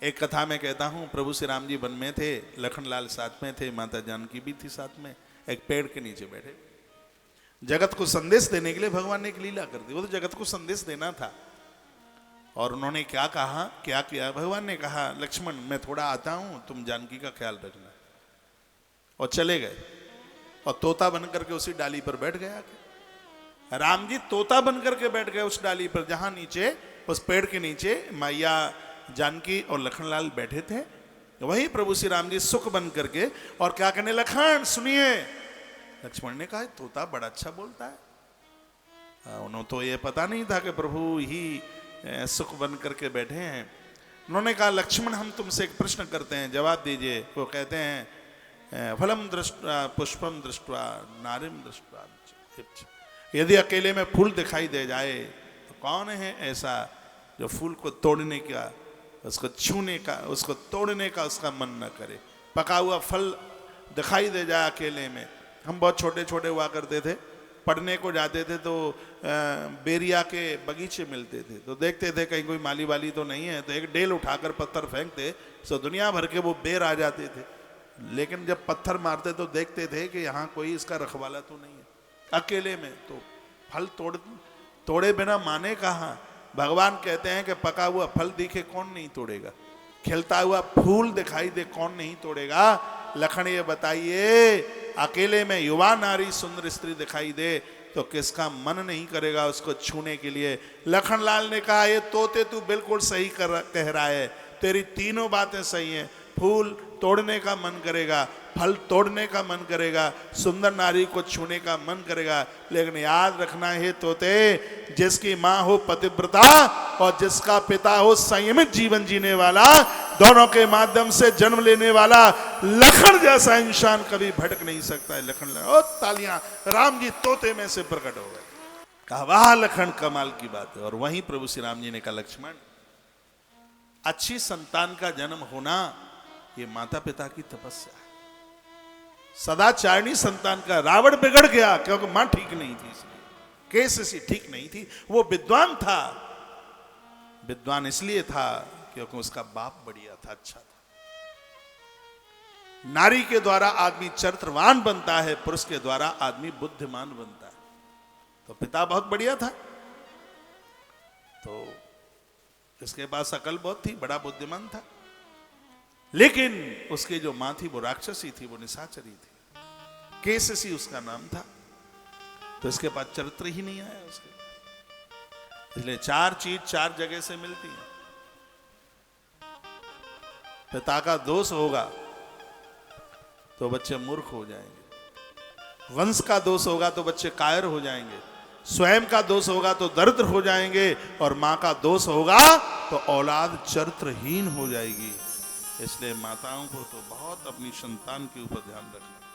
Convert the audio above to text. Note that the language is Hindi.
एक कथा में कहता हूँ, प्रभु श्री राम जी वन में थे, लखनलाल साथ में थे, माता जानकी भी थी साथ में। एक पेड़ के नीचे बैठे, जगत को संदेश देने के लिए भगवान ने एक लीला कर दी। वो तो जगत को संदेश देना था। और उन्होंने क्या कहा, क्या किया, भगवान ने कहा लक्ष्मण मैं थोड़ा आता हूं, तुम जानकी का ख्याल रखना। और चले गए और तोता बन करके उसी डाली पर बैठ गया। राम जी तोता बन करके बैठ गए उस डाली पर, जहां नीचे उस पेड़ के नीचे मैया जानकी और लखनलाल बैठे थे। वही प्रभु श्री राम जी सुख बन करके और क्या कहने, लखन सुनिए। लक्ष्मण ने कहा तोता बड़ा अच्छा बोलता है। उन्होंने तो ये पता नहीं था कि प्रभु ही सुख बन करके बैठे हैं। उन्होंने कहा लक्ष्मण हम तुमसे एक प्रश्न करते हैं, जवाब दीजिए। वो कहते हैं फलम दृष्ट्वा पुष्पम दृष्ट्वा नारिम दृष्ट्वा, यदि अकेले में फूल दिखाई दे जाए तो कौन है ऐसा जो फूल को तोड़ने का, उसको छूने का, उसको तोड़ने का उसका मन न करे। पका हुआ फल दिखाई दे जाए अकेले में। हम बहुत छोटे छोटे हुआ करते थे, पढ़ने को जाते थे तो बेरिया के बगीचे मिलते थे, तो देखते थे कहीं कोई माली वाली तो नहीं है, तो एक डेल उठाकर पत्थर फेंकते तो दुनिया भर के वो बेर आ जाते थे। लेकिन जब पत्थर मारते तो देखते थे कि यहाँ कोई इसका रखवाला तो नहीं है। अकेले में तो फल तोड़े बिना माने कहाँ। भगवान कहते हैं कि पका हुआ फल दिखे कौन नहीं तोड़ेगा, खिलता हुआ फूल दिखाई दे कौन नहीं तोड़ेगा। लखन ये बताइए, अकेले में युवा नारी सुंदर स्त्री दिखाई दे तो किसका मन नहीं करेगा उसको छूने के लिए। लखनलाल ने कहा ये तोते तू बिल्कुल सही कह रहा है, तेरी तीनों बातें सही हैं। फूल तोड़ने का मन करेगा, फल तोड़ने का मन करेगा, सुंदर नारी को छूने का मन करेगा, लेकिन याद रखना है तोते, जिसकी माँ हो पतिव्रता और जिसका पिता हो संयमित जीवन जीने वाला, दोनों के माध्यम से जन्म लेने वाला लखन जैसा इंसान कभी भटक नहीं सकता है। लखन ओ तालियां, राम जी तोते में से प्रकट हो गए। कहा वाह लखन कमाल की बात है। और वहीं प्रभु श्री राम जी ने कहा लक्ष्मण, अच्छी संतान का जन्म होना ये माता पिता की तपस्या है। सदाचारणी संतान का, रावण बिगड़ गया क्योंकि मां ठीक नहीं थी, इसलिए केससी ठीक नहीं थी। वो विद्वान था, विद्वान इसलिए था क्योंकि उसका बाप बढ़िया था, अच्छा था। नारी के द्वारा आदमी चरित्रवान बनता है, पुरुष के द्वारा आदमी बुद्धिमान बनता है। तो पिता बहुत बढ़िया था, तो इसके पास अकल बहुत थी, बड़ा बुद्धिमान था। लेकिन उसकी जो मां थी वो राक्षसी थी, वो निशाचरी थी, केससी उसका नाम था। तो इसके पास चरित्र ही नहीं आया उसके। इसलिए चार चीज चार जगह से मिलती है। पिता का दोष होगा तो बच्चे मूर्ख हो जाएंगे, वंश का दोष होगा तो बच्चे कायर हो जाएंगे, स्वयं का दोष होगा तो दरिद्र हो जाएंगे, और मां का दोष होगा तो औलाद चरित्रहीन हो जाएगी। इसलिए माताओं को तो बहुत अपनी संतान के ऊपर ध्यान रखना।